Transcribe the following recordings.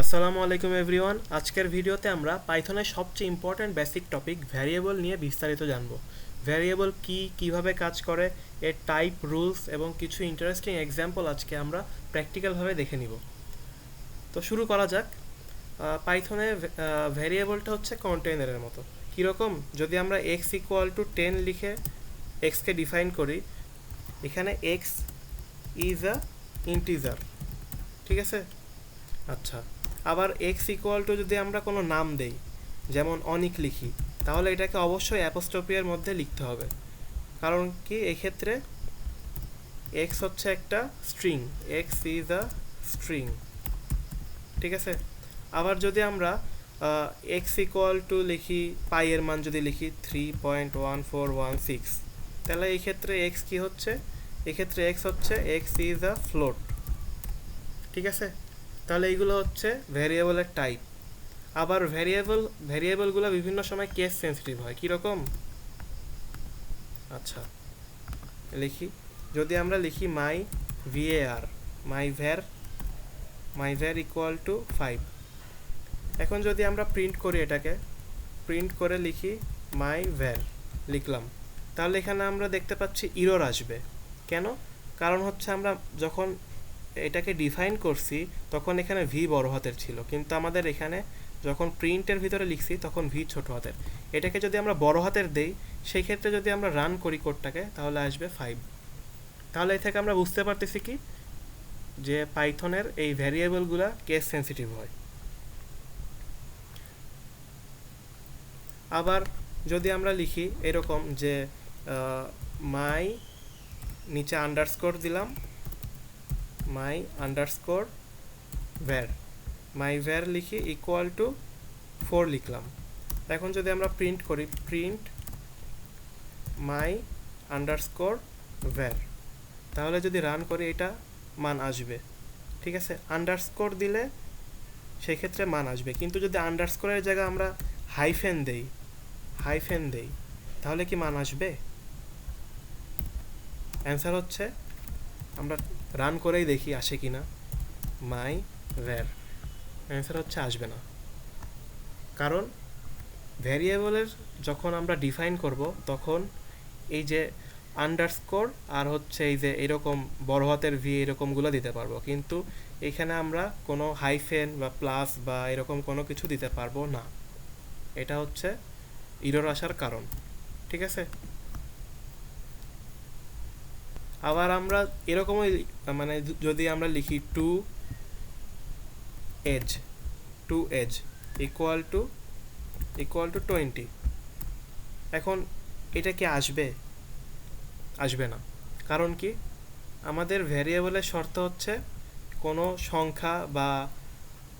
আসসালামু আলাইকুম এভরিওয়ান। আজকের ভিডিওতে আমরা পাইথনের সবচেয়ে ইম্পর্ট্যান্ট বেসিক টপিক ভ্যারিয়েবল নিয়ে বিস্তারিত জানব। ভ্যারিয়েবল কি, কিভাবে কাজ করে, এর টাইপ, রুলস এবং কিছু ইন্টারেস্টিং এক্সাম্পল আজকে আমরা প্র্যাকটিক্যালভাবে দেখে নিব। তো শুরু করা যাক। পাইথনে ভ্যারিয়েবলটা হচ্ছে কন্টেইনারের মতো। কীরকম? যদি আমরা এক্স ইকুয়াল টু 10 লিখে এক্সকে ডিফাইন করি, এখানে এক্স ইজ আ ইন্টিজার, ঠিক আছে? আচ্ছা, আবার এক্স ইকুয়াল টু যদি আমরা কোনো নাম দেই, যেমন অনিক লিখি, তাহলে এটাকে অবশ্যই অ্যাপোস্ট্রফির মধ্যে লিখতে হবে। কারণ কি, এক্ষেত্রে এক্স হচ্ছে একটা string, x is a string, ঠিক আছে? আবার যদি আমরা এক্স ইকুয়াল টু লিখি, পাইয়ের মান যদি লিখি 3.1416, তাহলে এই ক্ষেত্রে এক্স কি হচ্ছে? এক্ষেত্রে এক্স হচ্ছে এক্স ইজ আ ফ্লোট, ঠিক আছে? তাহলে এইগুলো হচ্ছে ভ্যারিয়েবলের টাইপ। আবার ভ্যারিয়েবলগুলো বিভিন্ন সময় কেস সেন্সিটিভ হয়। কীরকম? আচ্ছা, লিখি, যদি আমরা লিখি মাই var, my where equal to 5, এখন যদি আমরা প্রিন্ট করি, এটাকে প্রিন্ট করে লিখি মাই ভ্যার, লিখলাম, তাহলে এখানে আমরা দেখতে পাচ্ছি ইরর আসবে। কেন? কারণ হচ্ছে আমরা যখন এটাকে ডিফাইন করছি তখন এখানে ভি বড় হাতের ছিল, কিন্তু আমাদের এখানে যখন প্রিন্টের ভিতরে লিখছি তখন ভি ছোট হাতের। এটাকে যদি আমরা বড় হাতের দেই, সেই ক্ষেত্রে যদি আমরা রান করি কোডটাকে, তাহলে আসবে 5। তাহলে এই থেকে আমরা বুঝতে পারতেছি কি, যে পাইথনের এই ভ্যারিয়েবলগুলো কেস সেন্সিটিভ হয়। আবার যদি আমরা লিখি এরকম যে মাই, নিচে আন্ডারস্কোর দিলাম, মাই আন্ডারস্কোর ভ্যার, মাই ভ্যার লিখি ইকুয়াল টু 4 লিখলাম। এখন যদি আমরা প্রিন্ট করি, প্রিন্ট মাই আন্ডারস্কোর ভ্যার, তাহলে যদি রান করি এটা মান আসবে, ঠিক আছে? আন্ডারস্কোর দিলে সেই ক্ষেত্রে মান আসবে, কিন্তু যদি আন্ডারস্কোরের জায়গায় আমরা হাইফেন দেই, তাহলে কি মান আসবে? অ্যান্সার হচ্ছে, আমরা রান করেই দেখি আসে কি না, মাই ভ্যার, অ্যান্সার হচ্ছে আসবে না। কারণ ভ্যারিয়েবলের যখন আমরা ডিফাইন করব, তখন এই যে আন্ডারস্কোর আর হচ্ছে এই যে এরকম বড় হাতের ভি, এরকমগুলো দিতে পারবো, কিন্তু এখানে আমরা কোনো হাইফেন বা প্লাস বা এরকম কোনো কিছু দিতে পারবো না। এটা হচ্ছে ইরর আসার কারণ, ঠিক আছে? আবার আমরা এরকমই, মানে যদি আমরা লিখি টু এজ ইকুয়াল টু 20, এখন এটা কি আসবে? আসবে না। কারণ কি, আমাদের ভ্যারিয়েবলের শর্ত হচ্ছে কোনো সংখ্যা বা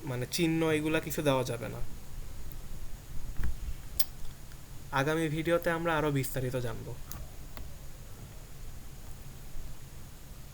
মানে চিহ্ন এগুলা কিছু দেওয়া যাবে না। আগামী ভিডিওতে আমরা আরও বিস্তারিত জানবো।